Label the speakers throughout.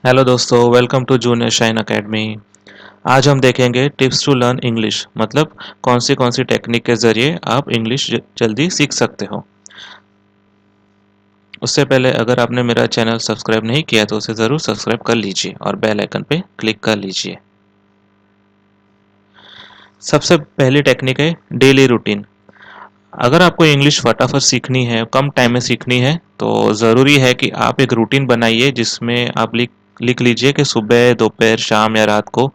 Speaker 1: Hello दोस्तों, welcome to junior shine academy. आज हम देखेंगे टिप्स टू लर्न इंग्लिश, मतलब कौन सी टेक्निक के ज़रिए आप इंग्लिश जल्दी सीख सकते हो। उससे पहले अगर आपने मेरा चैनल सब्सक्राइब नहीं किया तो उसे ज़रूर सब्सक्राइब कर लीजिए और बेल आइकन पे क्लिक कर लीजिए। सबसे पहली टेक्निक है डेली रूटीन। अगर आपको इंग्लिश फटाफट सीखनी है, कम टाइम में सीखनी है, तो ज़रूरी है कि आप एक रूटीन बनाइए जिसमें आप लिख लिख लीजिए कि सुबह, दोपहर, शाम या रात को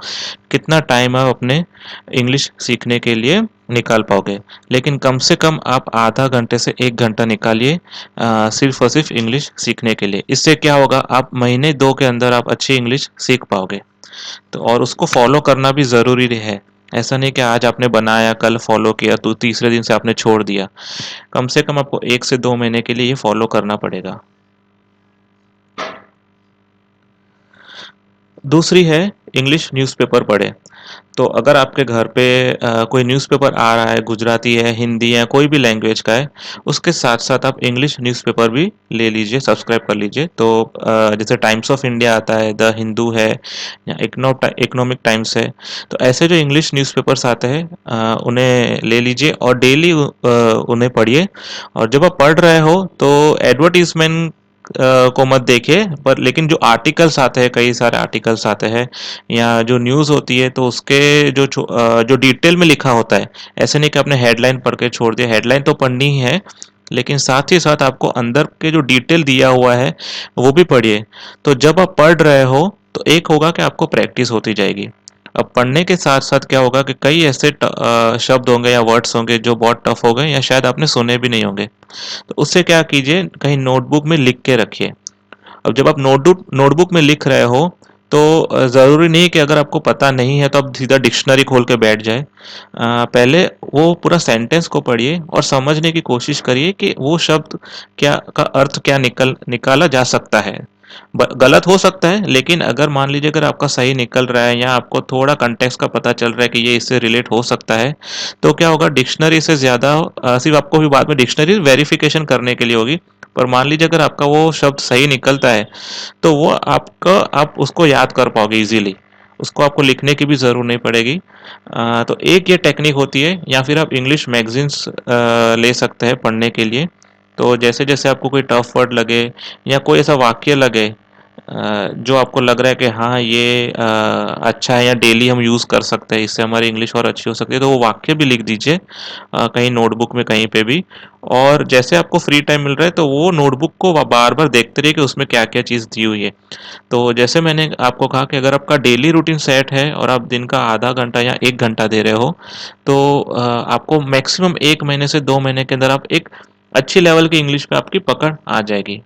Speaker 1: कितना टाइम आप अपने इंग्लिश सीखने के लिए निकाल पाओगे। लेकिन कम से कम आप आधा घंटे से 1 घंटा निकालिए सिर्फ़ और सिर्फ़ इंग्लिश सीखने के लिए। इससे क्या होगा, आप महीने 2 के अंदर आप अच्छी इंग्लिश सीख पाओगे। तो और उसको फॉलो करना भी ज़रूरी है। ऐसा नहीं कि आज आपने बनाया, कल फॉलो किया तो तीसरे दिन से आपने छोड़ दिया। कम से कम आपको 1 से 2 महीने के लिए ये फॉलो करना पड़ेगा। दूसरी है इंग्लिश न्यूज़पेपर पढ़ें। तो अगर आपके घर पे कोई न्यूज़पेपर आ रहा है, गुजराती है, हिंदी है, कोई भी लैंग्वेज का है, उसके साथ-साथ आप इंग्लिश न्यूज़पेपर भी ले लीजिए, सब्सक्राइब कर लीजिए। तो जैसे टाइम्स ऑफ इंडिया आता है, द हिंदू है या इकोनॉमिक टाइम्स है, तो ऐसे जो इंग्लिश न्यूज़पेपर्स आते हैं उन्हें ले लीजिए और डेली उन्हें पढ़िए। और जब आप पढ़ रहे हो तो एडवर्टाइज़मेंट को मत देखिए, पर लेकिन जो आर्टिकल्स आते हैं, कई सारे आर्टिकल्स आते हैं या जो न्यूज़ होती है तो उसके जो डिटेल में लिखा होता है, ऐसे नहीं कि आपने हेडलाइन पढ़ के छोड़ दिया। हेडलाइन तो पढ़नी ही है, लेकिन साथ ही साथ आपको अंदर के जो डिटेल दिया हुआ है वो भी पढ़िए। तो जब आप पढ़ रहे हो तो एक होगा कि आपको प्रैक्टिस होती जाएगी। अब पढ़ने के साथ साथ क्या होगा कि कई ऐसे शब्द होंगे या वर्ड्स होंगे जो बहुत टफ हो गए या शायद आपने सुने भी नहीं होंगे। तो उससे क्या कीजिए, कहीं नोटबुक में लिख के रखिए। अब जब आप नोटबुक में लिख रहे हो तो ज़रूरी नहीं कि अगर आपको पता नहीं है तो आप सीधा डिक्शनरी खोल के बैठ जाए। पहले वो पूरा सेंटेंस को पढ़िए और समझने की कोशिश करिए कि वो शब्द क्या का अर्थ क्या निकाला जा सकता है। गलत हो सकता है, लेकिन अगर मान लीजिए अगर आपका सही निकल रहा है या आपको थोड़ा कंटेक्स्ट का पता चल रहा है कि ये इससे रिलेट हो सकता है, तो क्या होगा, डिक्शनरी से ज़्यादा सिर्फ आपको भी बाद में डिक्शनरी वेरिफिकेशन करने के लिए होगी। पर मान लीजिए अगर आपका वो शब्द सही निकलता है तो वो आपका आप उसको याद कर पाओगे इजीली। उसको आपको लिखने की भी ज़रूरत नहीं पड़ेगी। तो एक ये टेक्निक होती है, या फिर आप इंग्लिश मैगज़ीन्स ले सकते हैं पढ़ने के लिए। तो जैसे-जैसे आपको कोई टफ वर्ड लगे या कोई ऐसा वाक्य लगे जो आपको लग रहा है कि हाँ ये अच्छा है या डेली हम यूज़ कर सकते हैं, इससे हमारी इंग्लिश और अच्छी हो सकती है, तो वो वाक्य भी लिख दीजिए कहीं नोटबुक में कहीं पे भी। और जैसे आपको फ्री टाइम मिल रहा है तो वो नोटबुक को बार-बार देखते रहिए कि उसमें क्या-क्या चीज़ दी हुई है। तो जैसे मैंने आपको कहा कि अगर आपका डेली रूटीन सेट है और आप दिन का आधा घंटा या 1 घंटा दे रहे हो, तो आपको मैक्सिमम 1 महीने से 2 महीने के अंदर आप एक अच्छी लेवल की इंग्लिश पे आपकी पकड़ आ जाएगी।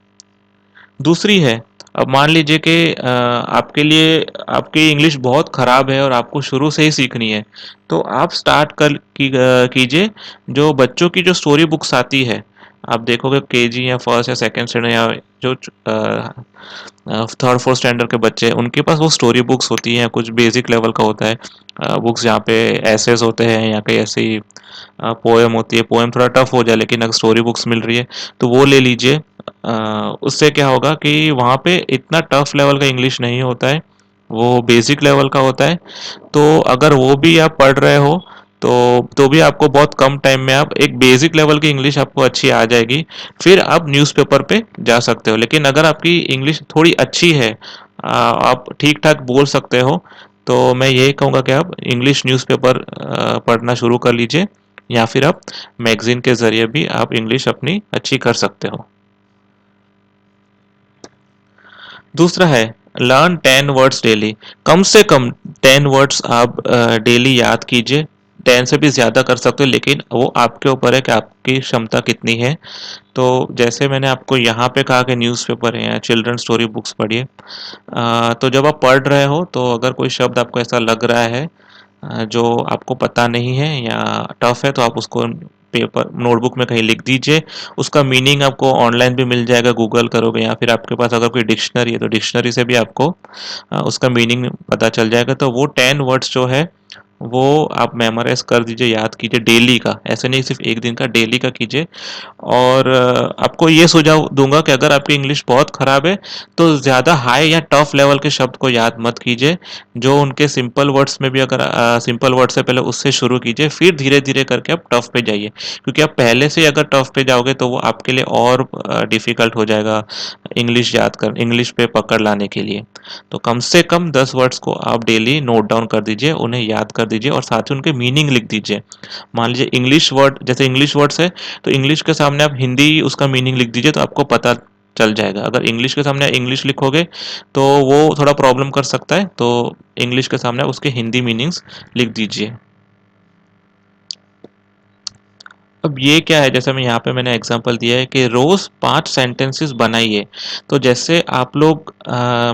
Speaker 1: दूसरी है, अब मान लीजिए कि आपके लिए आपकी इंग्लिश बहुत ख़राब है और आपको शुरू से ही सीखनी है, तो आप स्टार्ट कीजिए जो बच्चों की जो स्टोरी बुक्स आती है। आप देखोगे केजी या फर्स्ट या सेकंड स्टैंडर्ड या जो थर्ड फोर्थ स्टैंडर्ड के बच्चे, उनके पास वो स्टोरी बुक्स होती हैं, कुछ बेसिक लेवल का होता है बुक्स जहाँ पे एसेस होते हैं या कहीं ऐसी पोएम होती है। पोएम थोड़ा टफ हो जाए, लेकिन अगर स्टोरी बुक्स मिल रही है तो वो ले लीजिए। उससे क्या होगा कि वहाँ पे इतना टफ लेवल का इंग्लिश नहीं होता है, वो बेसिक लेवल का होता है। तो अगर वो भी आप पढ़ रहे हो तो भी आपको बहुत कम टाइम में आप एक बेसिक लेवल की इंग्लिश आपको अच्छी आ जाएगी। फिर आप न्यूज़पेपर पे जा सकते हो। लेकिन अगर आपकी इंग्लिश थोड़ी अच्छी है, आप ठीक ठाक बोल सकते हो, तो मैं यही कहूँगा कि आप इंग्लिश न्यूज़पेपर पढ़ना शुरू कर लीजिए, या फिर आप मैगजीन के ज़रिए भी आप इंग्लिश अपनी अच्छी कर सकते हो। दूसरा है लर्न 10 वर्ड्स डेली। कम से कम 10 वर्ड्स आप डेली याद कीजिए। 10 से भी ज़्यादा कर सकते हो, लेकिन वो आपके ऊपर है कि आपकी क्षमता कितनी है। तो जैसे मैंने आपको यहाँ पे कहा कि न्यूज़पेपर है या चिल्ड्रन स्टोरी बुक्स पढ़िए। तो जब आप पढ़ रहे हो तो अगर कोई शब्द आपको ऐसा लग रहा है जो आपको पता नहीं है या टफ है, तो आप उसको पेपर नोटबुक में कहीं लिख दीजिए। उसका मीनिंग आपको ऑनलाइन भी मिल जाएगा, गूगल करोगे या फिर आपके पास अगर कोई डिक्शनरी है तो डिक्शनरी से भी आपको उसका मीनिंग पता चल जाएगा। तो वो 10 वर्ड्स जो है वो आप मेमोराइज कर दीजिए, याद कीजिए डेली का, ऐसे नहीं सिर्फ एक दिन का, डेली का कीजिए। और आपको ये सुझाव दूंगा कि अगर आपकी इंग्लिश बहुत खराब है तो ज़्यादा हाई या टफ लेवल के शब्द को याद मत कीजिए। जो उनके सिंपल वर्ड्स में भी, अगर सिंपल वर्ड से पहले उससे शुरू कीजिए, फिर धीरे धीरे करके आप टफ पे जाइए, क्योंकि आप पहले से अगर टफ पे जाओगे तो वो आपके लिए और डिफिकल्ट हो जाएगा इंग्लिश पे पकड़ लाने के लिए। तो कम से कम 10 वर्ड्स को आप डेली नोट डाउन कर दीजिए, उन्हें याद कर दीजिए और साथ ही उनके मीनिंग लिख दीजिए। मान लीजिए इंग्लिश वर्ड, जैसे इंग्लिश वर्ड्स है तो इंग्लिश के सामने आप हिंदी उसका मीनिंग लिख दीजिए, तो आपको पता चल जाएगा। अगर इंग्लिश के सामने इंग्लिश लिखोगे तो वो थोड़ा प्रॉब्लम कर सकता है, तो इंग्लिश के सामने उसके हिंदी मीनिंग्स लिख दीजिए। अब ये क्या है, जैसे मैं यहाँ पे मैंने एग्जांपल दिया है कि रोज 5 सेंटेंसेस बनाइए। तो जैसे आप लोग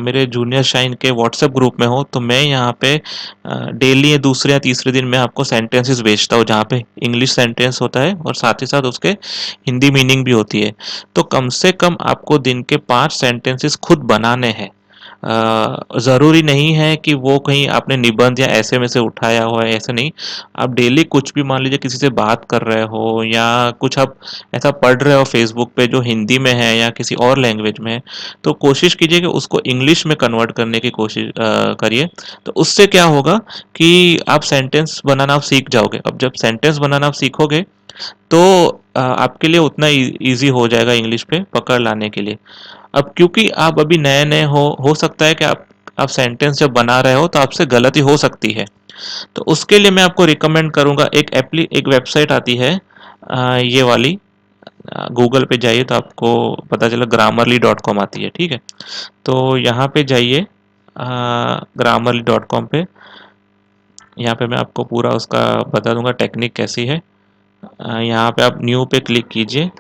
Speaker 1: मेरे जूनियर शाइन के व्हाट्सएप ग्रुप में हो, तो मैं यहाँ पे डेली या दूसरे या तीसरे दिन में आपको सेंटेंसेस भेजता हूँ, जहाँ पे इंग्लिश सेंटेंस होता है और साथ ही साथ उसके हिंदी मीनिंग भी होती है। तो कम से कम आपको दिन के 5 सेंटेंसेस खुद बनाने हैं। ज़रूरी नहीं है कि वो कहीं आपने निबंध या ऐसे में से उठाया हुआ है, ऐसे नहीं। आप डेली कुछ भी, मान लीजिए किसी से बात कर रहे हो या कुछ आप ऐसा पढ़ रहे हो फेसबुक पे जो हिंदी में है या किसी और लैंग्वेज में है, तो कोशिश कीजिए कि उसको इंग्लिश में कन्वर्ट करने की कोशिश करिए। तो उससे क्या होगा कि आप सेंटेंस बनाना आप सीख जाओगे। अब जब सेंटेंस बनाना आप सीखोगे तो आपके लिए उतना ईजी हो जाएगा इंग्लिश पे पकड़ लाने के लिए। अब क्योंकि आप अभी नए नए हो सकता है कि आप सेंटेंस जब बना रहे हो तो आपसे गलती हो सकती है। तो उसके लिए मैं आपको रिकमेंड करूंगा, एक वेबसाइट आती है, ये वाली, गूगल पे जाइए तो आपको पता चला, grammarly.com आती है, ठीक है। तो यहाँ पे जाइए, grammarly.com पे। यहाँ पे मैं आपको पूरा उसका बता दूंगा टेक्निक कैसी है। यहाँ पे आप न्यू पे क्लिक कीजिए।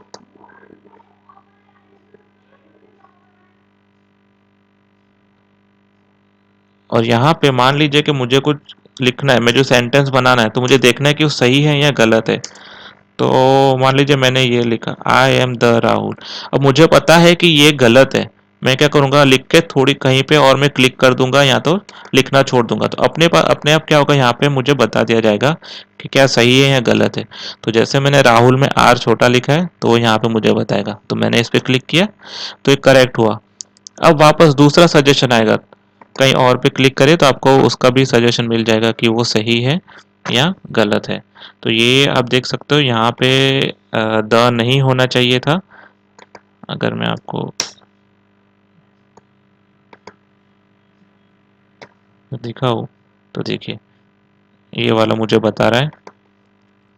Speaker 1: और यहाँ पे मान लीजिए कि मुझे कुछ लिखना है, मैं जो सेंटेंस बनाना है तो मुझे देखना है कि वो सही है या गलत है। तो मान लीजिए मैंने ये लिखा, आई एम द राहुल। अब मुझे पता है कि ये गलत है, मैं क्या करूँगा, लिख के थोड़ी कहीं पे और मैं क्लिक कर दूंगा या तो लिखना छोड़ दूंगा, तो अपने आप क्या होगा, यहाँ पे मुझे बता दिया जाएगा कि क्या सही है या गलत है। तो जैसे मैंने राहुल में आर छोटा लिखा है तो वो यहाँ पे मुझे बताएगा, तो मैंने इस पर क्लिक किया तो ये करेक्ट हुआ। अब वापस दूसरा सजेशन आएगा, कहीं और पे क्लिक करें तो आपको उसका भी सजेशन मिल जाएगा कि वो सही है या गलत है। तो ये आप देख सकते हो यहाँ पे द नहीं होना चाहिए था। अगर मैं आपको दिखाऊं तो देखिए, ये वाला मुझे बता रहा है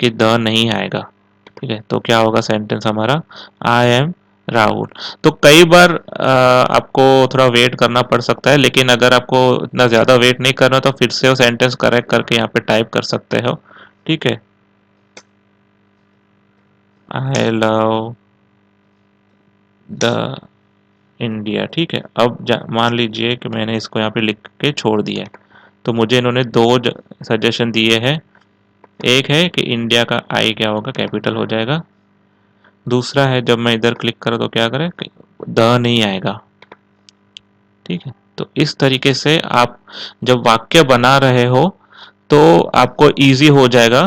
Speaker 1: कि द नहीं आएगा। ठीक है, तो क्या होगा सेंटेंस हमारा, आई एम राहुल। तो कई बार आपको थोड़ा वेट करना पड़ सकता है, लेकिन अगर आपको इतना ज़्यादा वेट नहीं करना तो फिर से वो सेंटेंस करेक्ट करके यहाँ पे टाइप कर सकते हो। ठीक है, आई लव द इंडिया। ठीक है, अब मान लीजिए कि मैंने इसको यहाँ पे लिख के छोड़ दिया है, तो मुझे इन्होंने दो सजेशन दिए हैं। एक है कि इंडिया का आई क्या होगा, कैपिटल हो जाएगा। दूसरा है जब मैं इधर क्लिक करूँ तो क्या करें, द नहीं आएगा। ठीक है, तो इस तरीके से आप जब वाक्य बना रहे हो तो आपको इजी हो जाएगा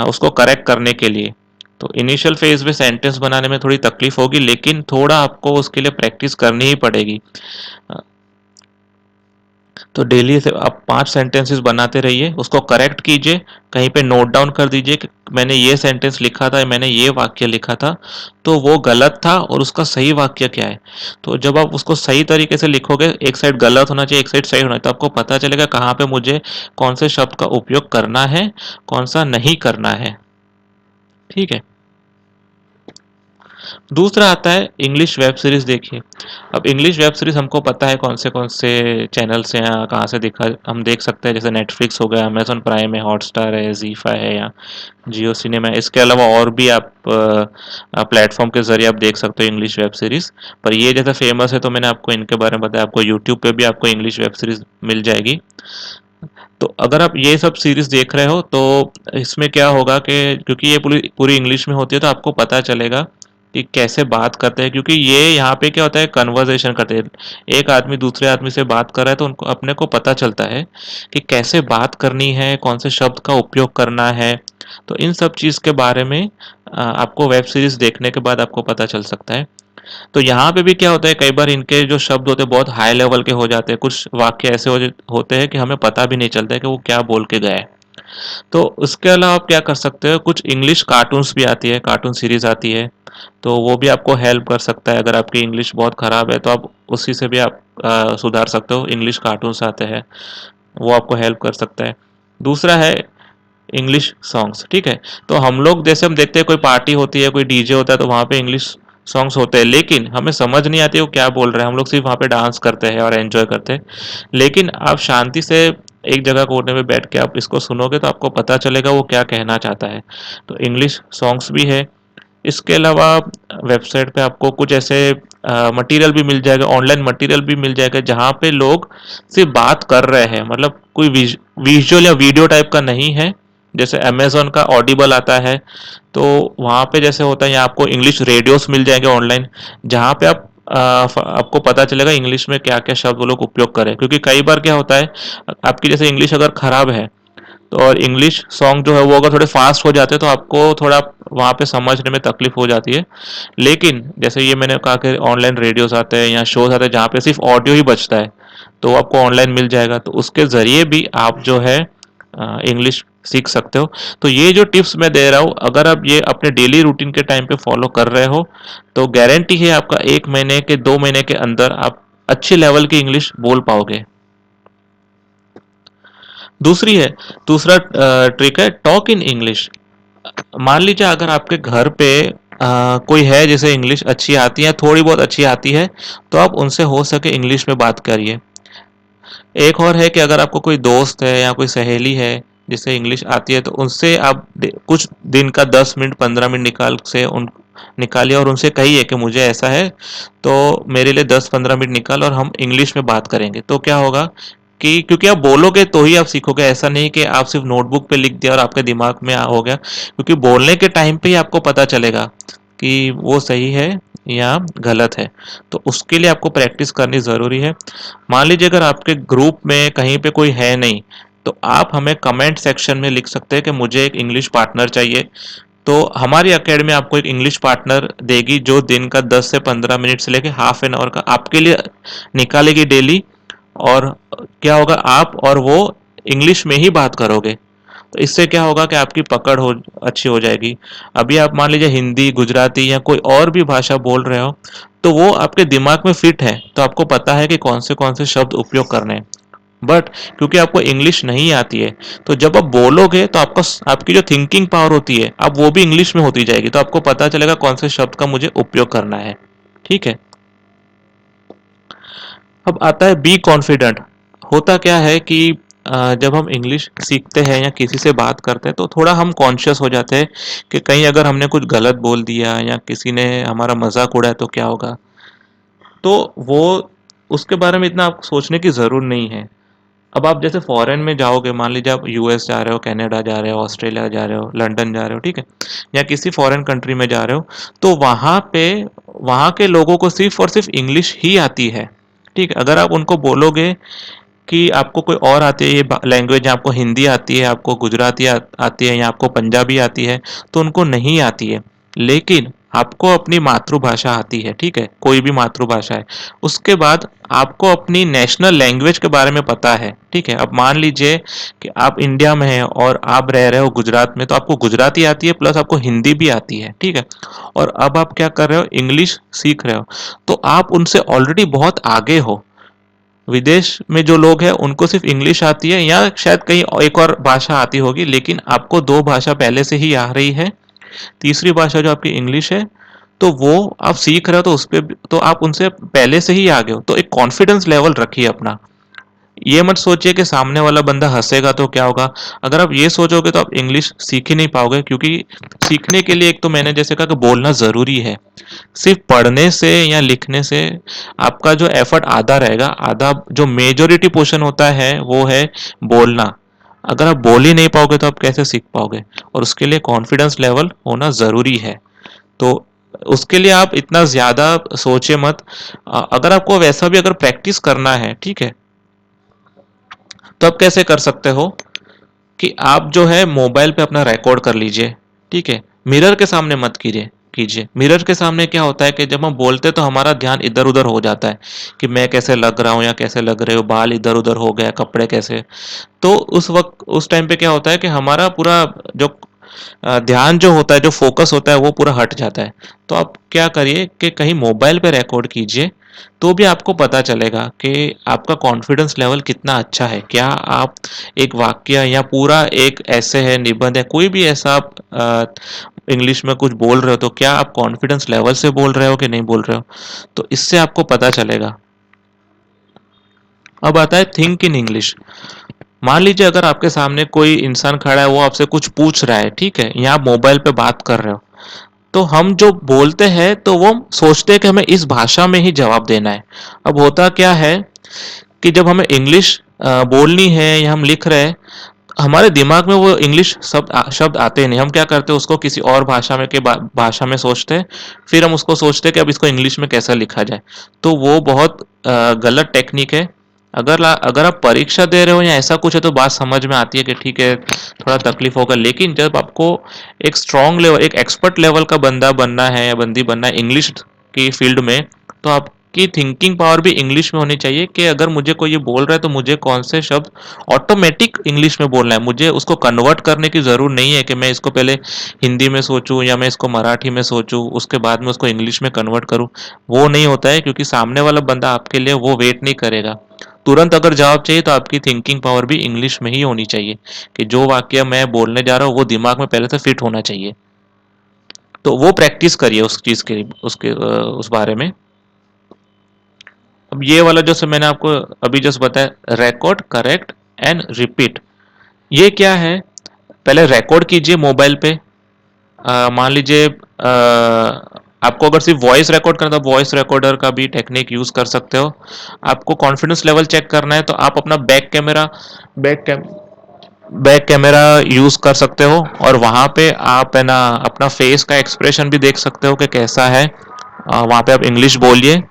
Speaker 1: उसको करेक्ट करने के लिए। तो इनिशियल फेज में सेंटेंस बनाने में थोड़ी तकलीफ होगी, लेकिन थोड़ा आपको उसके लिए प्रैक्टिस करनी ही पड़ेगी। तो डेली से आप 5 सेंटेंसेस बनाते रहिए, उसको करेक्ट कीजिए, कहीं पे नोट डाउन कर दीजिए कि मैंने ये सेंटेंस लिखा था, मैंने ये वाक्य लिखा था, तो वो गलत था और उसका सही वाक्य क्या है। तो जब आप उसको सही तरीके से लिखोगे, एक साइड गलत होना चाहिए, एक साइड सही होना चाहिए, तो आपको पता चलेगा कहाँ पे मुझे कौन से शब्द का उपयोग करना है, कौन सा नहीं करना है। ठीक है, दूसरा आता है इंग्लिश वेब सीरीज देखिए। अब इंग्लिश वेब सीरीज हमको पता है कौन से चैनल से या कहाँ से दिखा हम देख सकते हैं, जैसे नेटफ्लिक्स हो गया, अमेजोन प्राइम है, हॉटस्टार है, जी5 है या जियो सिनेमा है। इसके अलावा और भी आप प्लेटफॉर्म के जरिए आप देख सकते हो इंग्लिश वेब सीरीज। पर ये जैसे फेमस है तो मैंने आपको इनके बारे में बताया, आपको यूट्यूब पे भी आपको इंग्लिश वेब सीरीज मिल जाएगी। तो अगर आप ये सब सीरीज देख रहे हो तो इसमें क्या होगा कि क्योंकि ये पूरी पूरी इंग्लिश में होती है तो आपको पता चलेगा कि कैसे बात करते हैं, क्योंकि ये यहाँ पे क्या होता है, कन्वर्सेशन करते हैं। एक आदमी दूसरे आदमी से बात कर रहा है तो उनको अपने को पता चलता है कि कैसे बात करनी है, कौन से शब्द का उपयोग करना है। तो इन सब चीज़ के बारे में आपको वेब सीरीज देखने के बाद आपको पता चल सकता है। तो यहाँ पे भी क्या होता है, कई बार इनके जो शब्द होते हैं बहुत हाई लेवल के हो जाते हैं, कुछ वाक्य ऐसे होते हैं कि हमें पता भी नहीं चलता है कि वो क्या बोल के गए। तो उसके अलावा आप क्या कर सकते हो, कुछ इंग्लिश कार्टून्स भी आती है, कार्टून सीरीज आती है, तो वो भी आपको हेल्प कर सकता है। अगर आपकी इंग्लिश बहुत ख़राब है तो आप उसी से भी आप सुधार सकते हो। इंग्लिश कार्टून्स आते हैं, वो आपको हेल्प कर सकता है। दूसरा है इंग्लिश सॉन्ग्स, ठीक है। तो हम लोग जैसे हम देखते हैं कोई पार्टी होती है, कोई डीजे होता है, तो वहाँ पे इंग्लिश सॉन्ग्स होते हैं, लेकिन हमें समझ नहीं आती वो क्या बोल रहे हैं। हम लोग सिर्फ वहाँ पे डांस करते हैं और एंजॉय करते हैं। लेकिन आप शांति से एक जगह कोने में बैठ के आप इसको सुनोगे तो आपको पता चलेगा वो क्या कहना चाहता है। तो इंग्लिश सॉन्ग्स भी है। इसके अलावा वेबसाइट पे आपको कुछ ऐसे मटेरियल भी मिल जाएगा, ऑनलाइन मटेरियल भी मिल जाएगा, जहाँ पे लोग सिर्फ बात कर रहे हैं, मतलब कोई विजुअल या वीडियो टाइप का नहीं है। जैसे अमेजोन का ऑडिबल आता है, तो वहाँ पे जैसे होता है, यहाँ आपको इंग्लिश रेडियोस मिल जाएंगे ऑनलाइन, जहाँ पे आप आपको पता चलेगा इंग्लिश में क्या क्या शब्द वो लोग उपयोग करें। क्योंकि कई बार क्या होता है, आपकी जैसे इंग्लिश अगर खराब है तो, और इंग्लिश सॉन्ग जो है वो अगर थोड़े फास्ट हो जाते हैं तो आपको थोड़ा वहाँ पे समझने में तकलीफ हो जाती है। लेकिन जैसे ये मैंने कहा कि ऑनलाइन रेडियोस आते हैं या शोज आते हैं जहाँ पे सिर्फ ऑडियो ही बचता है, तो वो आपको ऑनलाइन मिल जाएगा, तो उसके ज़रिए भी आप जो है इंग्लिश सीख सकते हो। तो ये जो टिप्स मैं दे रहा हूँ, अगर आप ये अपने डेली रूटीन के टाइम पे फॉलो कर रहे हो तो गारंटी है आपका 1 महीने के 2 महीने के अंदर आप अच्छी लेवल की इंग्लिश बोल पाओगे। दूसरी है दूसरा ट्रिक है टॉक इन इंग्लिश। मान लीजिए अगर आपके घर पे कोई है जिसे इंग्लिश अच्छी आती है, थोड़ी बहुत अच्छी आती है, तो आप उनसे हो सके इंग्लिश में बात करिए। एक और है कि अगर आपको कोई दोस्त है या कोई सहेली है जिसे इंग्लिश आती है, तो उनसे आप कुछ दिन का 10 मिनट 15 मिनट निकालिए और उनसे कहिए कि मुझे ऐसा है, तो मेरे लिए 10-15 मिनट निकाल और हम इंग्लिश में बात करेंगे। तो क्या होगा कि क्योंकि आप बोलोगे तो ही आप सीखोगे, ऐसा नहीं कि आप सिर्फ नोटबुक पे लिख दिया और आपके दिमाग में हो गया। क्योंकि बोलने के टाइम पे ही आपको पता चलेगा कि वो सही है या गलत है। तो उसके लिए आपको प्रैक्टिस करनी ज़रूरी है। मान लीजिए अगर आपके ग्रुप में कहीं पे कोई है नहीं, तो आप हमें कमेंट सेक्शन में लिख सकते हैं कि मुझे एक इंग्लिश पार्टनर चाहिए। तो हमारी अकेडमी आपको एक इंग्लिश पार्टनर देगी जो दिन का 10 से 15 मिनट से लेके हाफ एन आवर का आपके लिए निकालेगी डेली। और क्या होगा, आप और वो इंग्लिश में ही बात करोगे, तो इससे क्या होगा कि आपकी पकड़ हो अच्छी हो जाएगी। अभी आप मान लीजिए हिंदी, गुजराती या कोई और भी भाषा बोल रहे हो, तो वो आपके दिमाग में फिट है, तो आपको पता है कि कौन से शब्द उपयोग करने हैं। बट क्योंकि आपको इंग्लिश नहीं आती है, तो जब आप बोलोगे तो आपकी जो थिंकिंग पावर होती है अब वो भी इंग्लिश में होती जाएगी, तो आपको पता चलेगा कौन से शब्द का मुझे उपयोग करना है। ठीक है। अब आता है बी कॉन्फिडेंट। होता क्या है कि जब हम इंग्लिश सीखते हैं या किसी से बात करते हैं तो थोड़ा हम कॉन्शियस हो जाते हैं कि कहीं अगर हमने कुछ गलत बोल दिया या किसी ने हमारा मजाक उड़ाया तो क्या होगा। तो वो उसके बारे में इतना आपको सोचने की ज़रूर नहीं है। अब आप जैसे फॉरेन में जाओगे, मान लीजिए आप यूएस जा रहे हो, कनाडा जा रहे हो, ऑस्ट्रेलिया जा रहे हो, लंदन जा रहे हो, ठीक है, या किसी फॉरेन कंट्री में जा रहे हो, तो वहाँ पे वहाँ के लोगों को सिर्फ और सिर्फ इंग्लिश ही आती है। ठीक है। अगर आप उनको बोलोगे कि आपको कोई और आती है ये लैंग्वेज, आपको हिंदी आती है, आपको गुजराती आती है या आपको पंजाबी आती है, तो उनको नहीं आती है। लेकिन आपको अपनी मातृभाषा आती है, ठीक है, कोई भी मातृभाषा है। उसके बाद आपको अपनी नेशनल लैंग्वेज के बारे में पता है, ठीक है। अब मान लीजिए कि आप इंडिया में हैं और आप रह रहे हो गुजरात में, तो आपको गुजराती आती है प्लस आपको हिंदी भी आती है, ठीक है। और अब आप क्या कर रहे हो, इंग्लिश सीख रहे हो, तो आप उनसे ऑलरेडी बहुत आगे हो। विदेश में जो लोग हैं उनको सिर्फ इंग्लिश आती है या शायद कहीं एक और भाषा आती होगी, लेकिन आपको दो भाषा पहले से ही आ रही है। तीसरी भाषा जो आपकी इंग्लिश है, तो वो आप सीख रहे हो, तो उस पे तो आप उनसे पहले से ही आगे हो। तो एक कॉन्फिडेंस लेवल रखिए अपना। ये मत सोचिए कि सामने वाला बंदा हंसेगा तो क्या होगा। अगर आप ये सोचोगे तो आप इंग्लिश सीख ही नहीं पाओगे, क्योंकि सीखने के लिए एक तो मैंने जैसे कहा कि बोलना ज़रूरी है। सिर्फ पढ़ने से या लिखने से आपका जो एफर्ट आधा रहेगा, आधा जो मेजोरिटी पोर्शन होता है वो है बोलना। अगर आप बोल ही नहीं पाओगे तो आप कैसे सीख पाओगे। और उसके लिए कॉन्फिडेंस लेवल होना ज़रूरी है। तो उसके लिए आप इतना ज़्यादा सोचिए मत। अगर आपको वैसा भी अगर प्रैक्टिस करना है, ठीक है, तो आप कैसे कर सकते हो कि आप जो है मोबाइल पे अपना रिकॉर्ड कर लीजिए, ठीक है? मिरर के सामने मत कीजिए कीजिए। मिरर के सामने क्या होता है कि जब हम बोलते हैं तो हमारा ध्यान इधर-उधर हो जाता है कि मैं कैसे लग रहा हूँ या कैसे लग रहे हो, बाल इधर-उधर हो गया, कपड़े कैसे। तो उस टाइम पे क्या होता है कि हमारा पूरा जो ध्यान जो होता है, जो फोकस होता है वो पूरा हट जाता है। तो आप क्या करिए कि कहीं मोबाइल पे रिकॉर्ड कीजिए, तो भी आपको पता चलेगा कि आपका कॉन्फिडेंस लेवल कितना अच्छा है। क्या आप एक वाक्य या पूरा एक ऐसे है, निबंध है, कोई भी ऐसा आप इंग्लिश में कुछ बोल रहे हो तो क्या आप कॉन्फिडेंस लेवल से बोल रहे हो कि नहीं बोल रहे हो? तो इससे आपको पता चलेगा। अब आता है थिंक इन इंग्लिश। मान लीजिए अगर आपके सामने कोई इंसान खड़ा है, वो आपसे कुछ पूछ रहा है, ठीक है, या आप मोबाइल पे बात कर रहे हो, तो हम जो बोलते हैं तो वो सोचते हैं कि हमें इस भाषा में ही जवाब देना है। अब होता क्या है कि जब हमें इंग्लिश बोलनी है या हम लिख रहे हैं, हमारे दिमाग में वो इंग्लिश शब्द आते ही नहीं। हम क्या करते हैं, उसको किसी और भाषा में भाषा में सोचते हैं। फिर हम उसको सोचते हैं कि अब इसको इंग्लिश में कैसा लिखा जाए। तो वो बहुत गलत टेक्निक है। अगर आप परीक्षा दे रहे हो या ऐसा कुछ है तो बात समझ में आती है कि ठीक है, थोड़ा तकलीफ होगा। लेकिन जब आपको एक स्ट्रांग लेवल, एक एक्सपर्ट लेवल का बंदा बनना है या बंदी बनना है इंग्लिश की फील्ड में, तो आपकी थिंकिंग पावर भी इंग्लिश में होनी चाहिए कि अगर मुझे कोई ये बोल रहा है तो मुझे कौन से शब्द ऑटोमेटिक इंग्लिश में बोलना है। मुझे उसको कन्वर्ट करने की ज़रूरत नहीं है कि मैं इसको पहले हिंदी में सोचूं या मैं इसको मराठी में सोचूं, उसके बाद में उसको इंग्लिश में कन्वर्ट करूं। वो नहीं होता है, क्योंकि सामने वाला बंदा आपके लिए वो वेट नहीं करेगा। तुरंत अगर जवाब चाहिए तो आपकी थिंकिंग पावर भी इंग्लिश में ही होनी चाहिए कि जो वाक्य मैं बोलने जा रहा हूँ वो दिमाग में पहले से फिट होना चाहिए। तो वो प्रैक्टिस करिए उस चीज़ के उस बारे में। अब ये वाला जो मैंने आपको अभी जस्ट बताया, रिकॉर्ड, करेक्ट एंड रिपीट, ये क्या है? पहले रिकॉर्ड कीजिए मोबाइल पे। मान लीजिए आपको अगर सिर्फ वॉइस रिकॉर्ड करना है तो वॉइस रिकॉर्डर का भी टेक्निक यूज कर सकते हो। आपको कॉन्फिडेंस लेवल चेक करना है तो आप अपना back came back camera use कर सकते हो, और वहां पे आप है ना अपना फेस का एक्सप्रेशन भी देख सकते हो कि कैसा है। वहां पे आप इंग्लिश बोलिए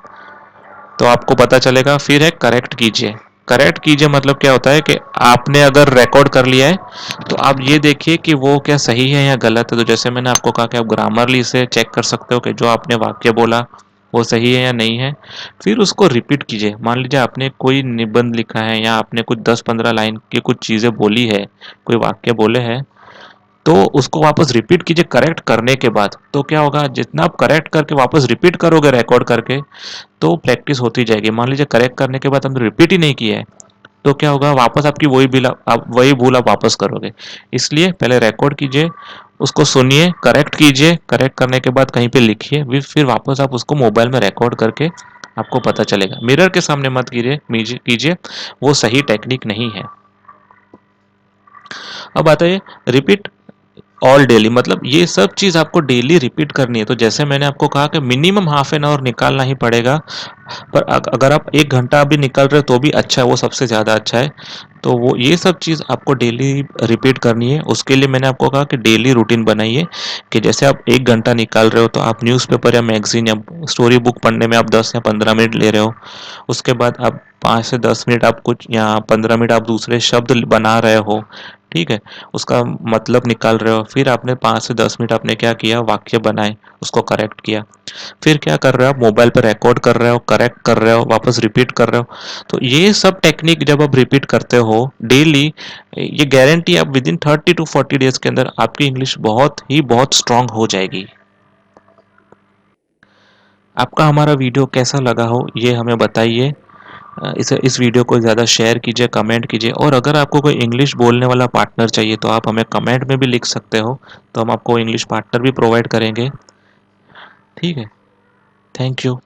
Speaker 1: तो आपको पता चलेगा। फिर है करेक्ट कीजिए। करेक्ट कीजिए मतलब क्या होता है कि आपने अगर रिकॉर्ड कर लिया है तो आप ये देखिए कि वो क्या सही है या गलत है। तो जैसे मैंने आपको कहा कि आप ग्रामरली से चेक कर सकते हो कि जो आपने वाक्य बोला वो सही है या नहीं है। फिर उसको रिपीट कीजिए। मान लीजिए आपने कोई निबंध लिखा है या आपने कुछ 10-15 लाइन की कुछ चीज़ें बोली है, कोई वाक्य बोले हैं, तो उसको वापस रिपीट कीजिए करेक्ट करने के बाद। तो क्या होगा, जितना आप करेक्ट करके वापस रिपीट करोगे रिकॉर्ड करके, तो प्रैक्टिस होती जाएगी। मान लीजिए करेक्ट करने के बाद हमने रिपीट ही नहीं किया है, तो क्या होगा, वापस आपकी वही भूल आप वापस करोगे। इसलिए पहले रिकॉर्ड कीजिए, उसको सुनिए, करेक्ट कीजिए, करेक्ट करने के बाद कहीं पे लिखिए, फिर वापस आप उसको मोबाइल में रिकॉर्ड करके आपको पता चलेगा। मिरर के सामने मत कीजिए, वो सही टेक्निक नहीं है। अब आता है रिपीट ऑल डेली, मतलब ये सब चीज़ आपको डेली रिपीट करनी है। तो जैसे मैंने आपको कहा कि मिनिमम हाफ एन आवर निकालना ही पड़ेगा। पर अगर आप 1 घंटा भी निकाल रहे हो तो भी अच्छा है, वो सबसे ज़्यादा अच्छा है। तो वो ये सब चीज़ आपको डेली रिपीट करनी है। उसके लिए मैंने आपको कहा कि डेली रूटीन बनाइए कि जैसे आप 1 घंटा निकाल रहे हो तो आप न्यूज़पेपर या मैगजीन या स्टोरी बुक पढ़ने में आप 10 या 15 मिनट ले रहे हो। उसके बाद आप 5 से 10 मिनट आप कुछ या 15 मिनट आप दूसरे शब्द बना रहे हो, ठीक है, उसका मतलब निकाल रहे हो। फिर आपने 5 से 10 मिनट आपने क्या किया, वाक्य बनाए, उसको करेक्ट किया। फिर क्या कर रहे हो, आप मोबाइल पर रिकॉर्ड कर रहे हो, करेक्ट कर रहे हो, वापस रिपीट कर रहे हो। तो ये सब टेक्निक जब आप रिपीट करते हो डेली, ये गारंटी आप विद इन 30 to 40 डेज के अंदर आपकी इंग्लिश बहुत स्ट्रांग हो जाएगी। आपका हमारा वीडियो कैसा लगा हो ये हमें बताइए। इस वीडियो को ज़्यादा शेयर कीजिए, कमेंट कीजिए, और अगर आपको कोई इंग्लिश बोलने वाला पार्टनर चाहिए तो आप हमें कमेंट में भी लिख सकते हो, तो हम आपको इंग्लिश पार्टनर भी प्रोवाइड करेंगे। ठीक है, थैंक यू।